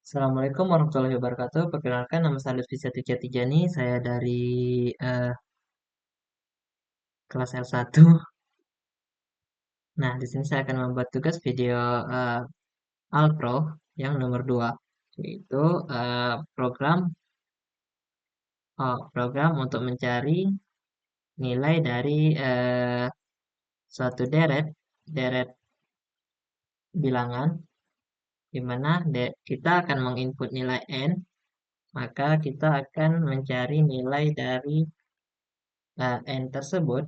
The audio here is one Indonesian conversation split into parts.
Assalamualaikum warahmatullahi wabarakatuh. Perkenalkan nama saya Lutfi Satya Tijani. Saya dari eh, kelas L1. Nah, di sini saya akan membuat tugas video eh, Alpro yang nomor 2, yaitu program untuk mencari nilai dari suatu deret bilangan, di mana kita akan menginput nilai n, maka kita akan mencari nilai dari n tersebut.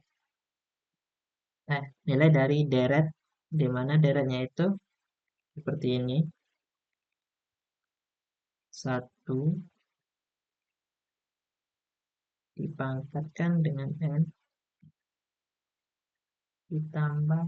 Nilai dari deret, di mana deretnya itu seperti ini. 1 dipangkatkan dengan n ditambah.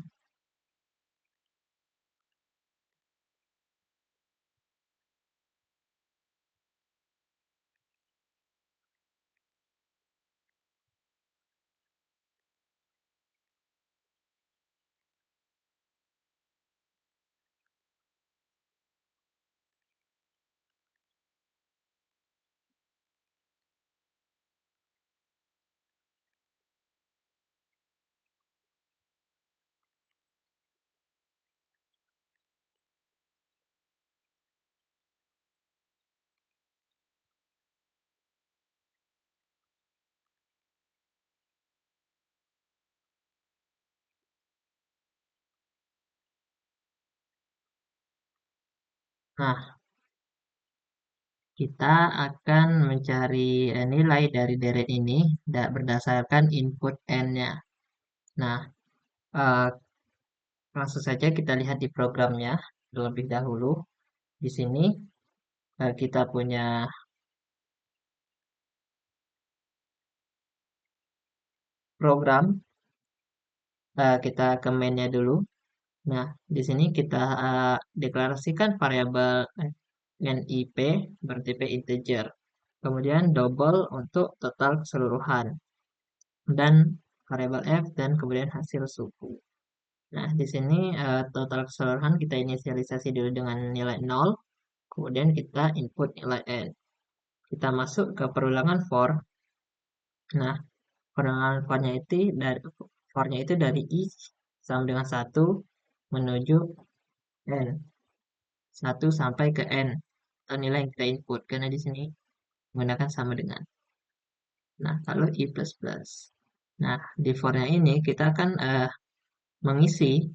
Nah, kita akan mencari nilai dari deret ini berdasarkan input n-nya. Nah, eh, langsung saja kita lihat di programnya terlebih dahulu. Di sini kita punya program. Kita ke main-nya dulu. Nah, di sini kita deklarasikan variabel NIP bertipe integer. Kemudian double untuk total keseluruhan. Dan variabel F dan kemudian hasil suku. Nah, di sini total keseluruhan kita inisialisasi dulu dengan nilai 0. Kemudian kita input nilai N. Kita masuk ke perulangan for. Nah, perulangan for-nya itu dari I sama dengan 1 menuju N. 1 sampai ke N. Atau nilai yang kita input. Karena di sini menggunakan sama dengan. Nah, kalau I++. Nah, di for-nya ini kita akan mengisi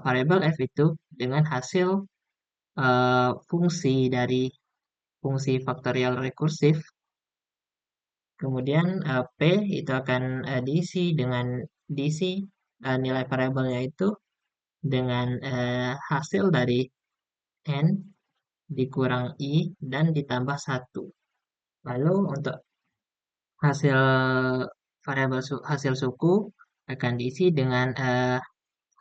variabel f itu dengan hasil fungsi dari fungsi faktorial rekursif. Kemudian p itu akan diisi nilai variabelnya itu dengan hasil dari n dikurang i dan ditambah 1. Lalu untuk hasil hasil suku akan diisi dengan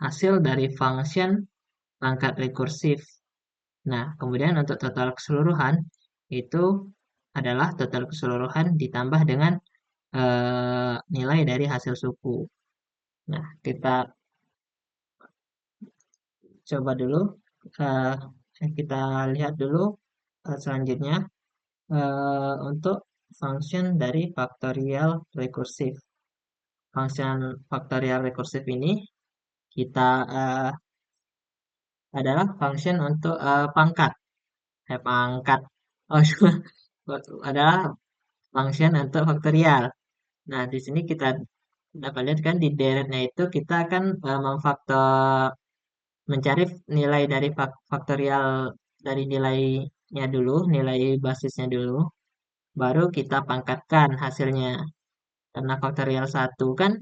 hasil dari function pangkat rekursif. Nah, kemudian untuk total keseluruhan itu adalah total keseluruhan ditambah dengan nilai dari hasil suku. Nah, kita coba dulu, uh, kita lihat dulu selanjutnya untuk function dari faktorial rekursif. Function faktorial rekursif ini kita adalah function untuk pangkat. Pangkat. Oh, adalah function untuk faktorial. Nah, di sini kita dapat lihat kan di deretnya itu kita akan mencari nilai dari faktorial dari nilainya dulu, nilai basisnya dulu, baru kita pangkatkan hasilnya. Karena faktorial 1 kan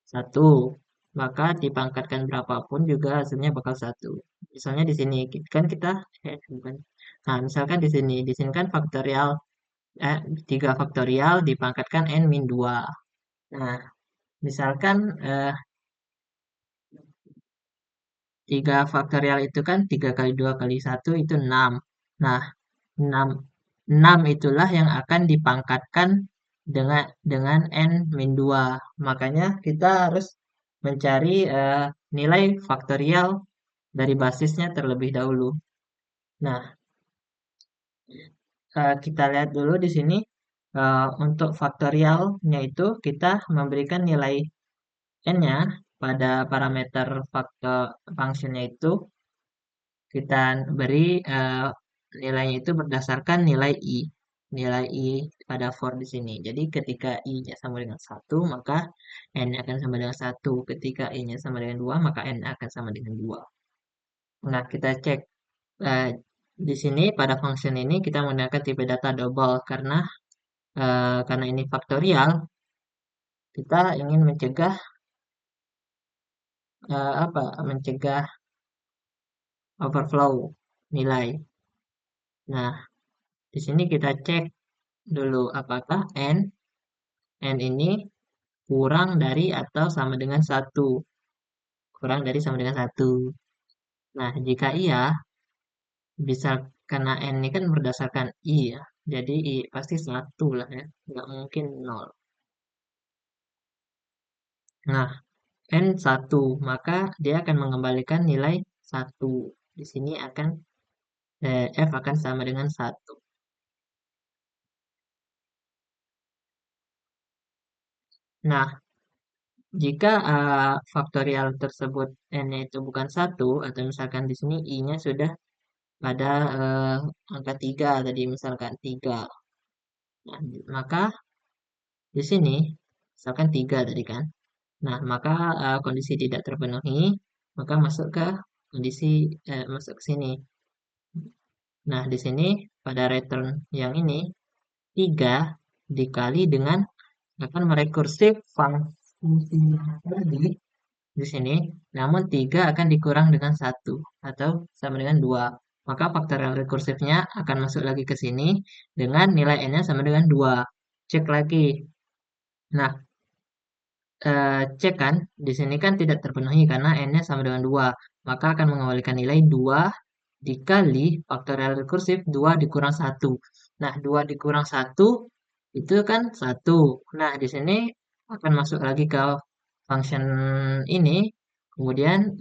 1, maka dipangkatkan berapapun juga hasilnya bakal 1. Misalnya di sini kan kita bukan. Nah, misalkan di sini kan faktorial 3 faktorial dipangkatkan n min 2. Nah, misalkan 3 faktorial itu kan 3 kali 2 kali 1 itu 6. Nah, 6, 6 itulah yang akan dipangkatkan dengan n min 2. Makanya kita harus mencari nilai faktorial dari basisnya terlebih dahulu. Nah, Kita lihat dulu di sini untuk faktorialnya itu kita memberikan nilai n-nya pada parameter faktor fungsinya itu kita beri nilainya itu berdasarkan nilai i. Nilai i pada for di sini. Jadi ketika i-nya sama dengan satu maka n-nya akan sama dengan satu. Ketika i-nya sama dengan 2 maka n akan sama dengan 2. Nah, kita cek eh, di sini pada function ini kita menggunakan tipe data double karena ini faktorial, kita ingin mencegah mencegah overflow nilai. Nah, di sini kita cek dulu apakah n ini kurang dari atau sama dengan satu. Kurang dari sama dengan satu. Nah, jika iya, bisa karena n ini kan berdasarkan i ya. Jadi i pasti satu lah ya, nggak mungkin nol. Nah, n satu, maka dia akan mengembalikan nilai satu. Di sini f akan sama dengan satu. Nah, jika faktorial tersebut n-nya itu bukan satu, atau misalkan di sini i-nya sudah pada angka 3 tadi, misalkan 3. Nah, maka di sini, misalkan 3 tadi kan. Nah, maka kondisi tidak terpenuhi, maka masuk ke sini. Nah, di sini pada return yang ini 3 dikali dengan akan merekursif fungsi tadi di sini, namun 3 akan dikurang dengan satu atau sama dengan 2. Maka faktorial rekursifnya akan masuk lagi ke sini dengan nilai n-nya sama dengan 2. Cek lagi. Nah, cek kan, di sini kan tidak terpenuhi karena n-nya sama dengan 2. Maka akan mengembalikan nilai 2 dikali faktorial rekursif 2 dikurang satu. Nah, 2 dikurang satu itu kan satu. Nah, di sini akan masuk lagi ke function ini. Kemudian,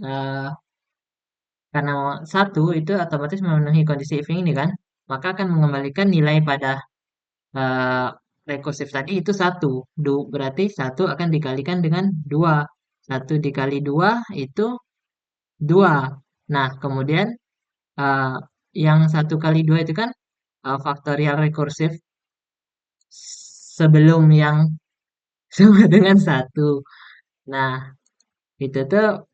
karena satu itu otomatis memenuhi kondisi if ini kan, maka akan mengembalikan nilai pada eh, rekursif tadi itu satu. Berarti satu akan dikalikan dengan dua. Satu dikali dua itu dua. Nah, kemudian eh, yang satu kali dua itu kan faktorial rekursif sebelum yang sama dengan satu. Nah, itu tuh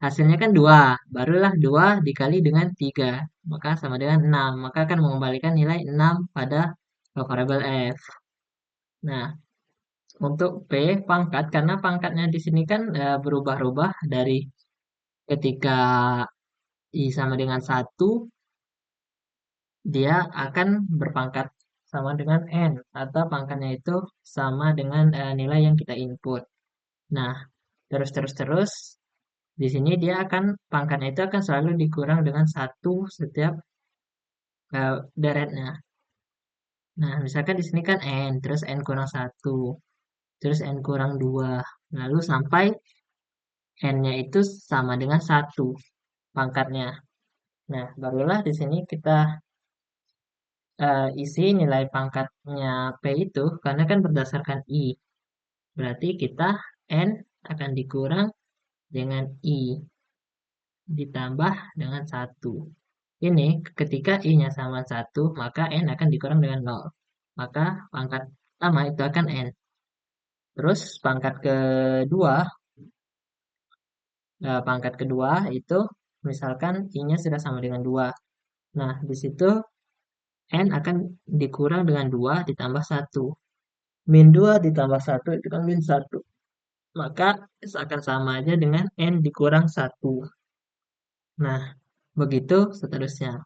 hasilnya kan 2, barulah 2 dikali dengan 3, maka sama dengan 6. Maka akan mengembalikan nilai 6 pada variabel f. Nah, untuk p pangkat, karena pangkatnya di sini kan berubah-ubah dari ketika i sama dengan satu, dia akan berpangkat sama dengan n, atau pangkatnya itu sama dengan nilai yang kita input. Nah, terus di sini dia akan pangkatnya itu akan selalu dikurang dengan satu setiap deretnya. Nah, misalkan di sini kan n, terus n kurang satu, terus n kurang 2, lalu sampai n-nya itu sama dengan satu pangkatnya. Nah, barulah di sini kita isi nilai pangkatnya p itu, karena kan berdasarkan i. Berarti kita n akan dikurang dengan i ditambah dengan satu. Ini ketika i-nya sama satu, maka n akan dikurang dengan nol. Maka pangkat pertama itu akan n. Terus pangkat kedua itu misalkan i-nya sudah sama dengan 2. Nah, di situ n akan dikurang dengan 2 ditambah satu. Min 2 ditambah satu itu kan min satu. Maka akan sama aja dengan n dikurang satu. Nah, begitu seterusnya.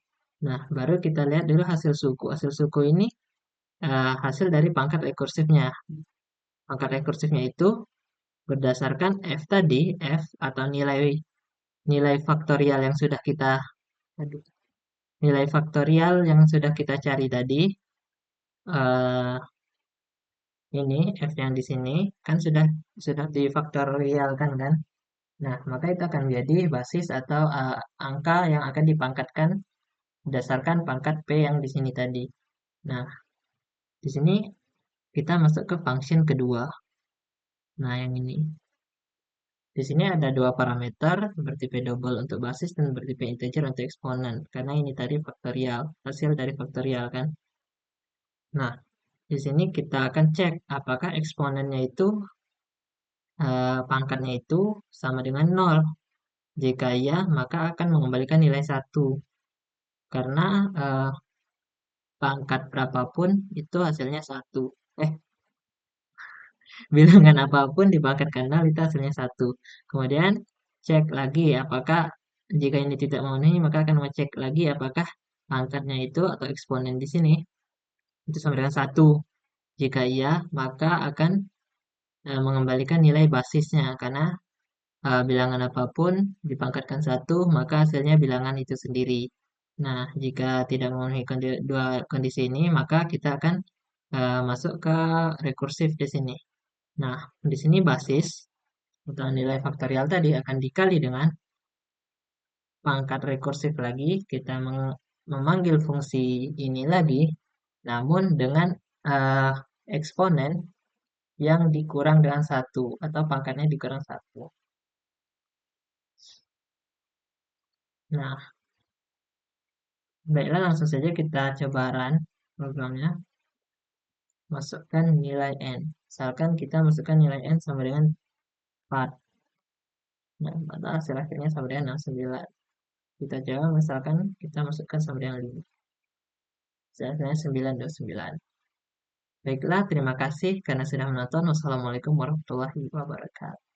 Nah, baru kita lihat dulu hasil suku. Hasil suku ini hasil dari pangkat rekursifnya. Pangkat rekursifnya itu berdasarkan f tadi, f atau nilai nilai faktorial yang sudah kita aduh, nilai faktorial yang sudah kita cari tadi, eh, ini f yang di sini kan sudah difaktorialkan kan. Nah, maka itu akan menjadi basis atau angka yang akan dipangkatkan berdasarkan pangkat P yang di sini tadi. Nah, di sini kita masuk ke function kedua. Nah, yang ini. Di sini ada dua parameter, bertipe double untuk basis dan bertipe integer untuk eksponen. Karena ini tadi faktorial, hasil dari faktorial kan. Nah, di sini kita akan cek apakah eksponennya itu pangkatnya itu sama dengan nol. Jika iya, maka akan mengembalikan nilai 1. Karena pangkat berapapun itu hasilnya 1. Eh, bilangan apapun dipangkatkan nol itu hasilnya 1. Kemudian cek lagi apakah jika ini tidak memenuhi, maka akan mengecek lagi apakah pangkatnya itu atau eksponen di sini itu sama dengan 1. Jika iya, maka akan mengembalikan nilai basisnya karena bilangan apapun dipangkatkan 1, maka hasilnya bilangan itu sendiri. Nah, jika tidak memenuhi dua kondisi ini, maka kita akan masuk ke rekursif di sini. Nah, di sini basis atau nilai faktorial tadi akan dikali dengan pangkat rekursif lagi. Kita memanggil fungsi ini lagi, namun dengan eh, eksponen yang dikurang dengan 1 atau pangkatnya dikurang 1. Nah, baiklah langsung saja kita coba run programnya. Masukkan nilai n. Misalkan kita masukkan nilai n sama dengan 4. Nah, maka hasil akhirnya sama dengan 69. Kita coba misalkan kita masukkan sama dengan 5. Hasilnya 929. Baiklah, terima kasih karena sudah menonton. Wassalamualaikum warahmatullahi wabarakatuh.